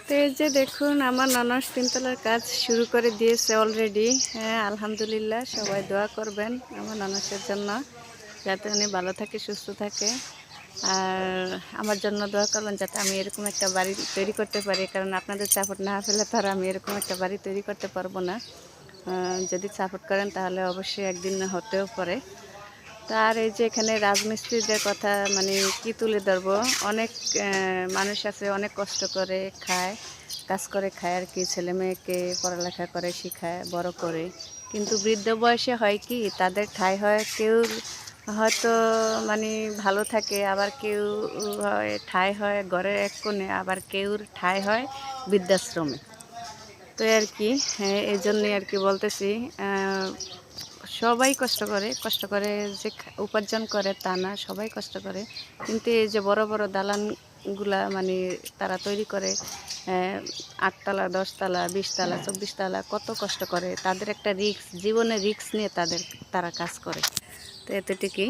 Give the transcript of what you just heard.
তো এই যে দেখুন আমার ননদ তিনতলার কাজ শুরু করে দিয়েছে অলরেডি। হ্যাঁ, আলহামদুলিল্লাহ, সবাই দোয়া করবেন আমার ননসের জন্য, যাতে উনি ভালো থাকে, সুস্থ থাকে। আর আমার জন্য দোয়া করবেন যাতে আমি এরকম একটা বাড়ি তৈরি করতে পারি, কারণ আপনাদের সাপোর্ট না পেলে তো আর আমি এরকম একটা বাড়ি তৈরি করতে পারবো না। যদি সাপোর্ট করেন তাহলে অবশ্যই একদিন হতেও পারে। তার এই যে এখানে রাজমিস্ত্রিদের কথা মানে কি তুলে ধরবো। অনেক মানুষ আছে অনেক কষ্ট করে খায়, কাজ করে খায় আর কি, ছেলে মেয়েকে পড়ালেখা করে শিখায় বড় করে, কিন্তু বৃদ্ধ বয়সে হয় কি তাদের ঠাঁই হয় কেউ হয়তো মানে ভালো থাকে, আবার কেউ হয় ঠাঁই হয় ঘরের এক কোণে, আবার কেউর ঠাঁই হয় বৃদ্ধাশ্রমে। তো আর কি, হ্যাঁ, এই জন্যই আর কি বলতেছি। সবাই কষ্ট করে যে উপার্জন করে তা না, সবাই কষ্ট করে, কিন্তু এই যে বড় বড় দালানগুলা মানে তারা তৈরি করে 8 তলা 10 তলা 20 তলা 24 তলা, কত কষ্ট করে, তাদের একটা রিস্ক, জীবনের রিস্ক নিয়ে তারা কাজ করে। তো এতটুকুই।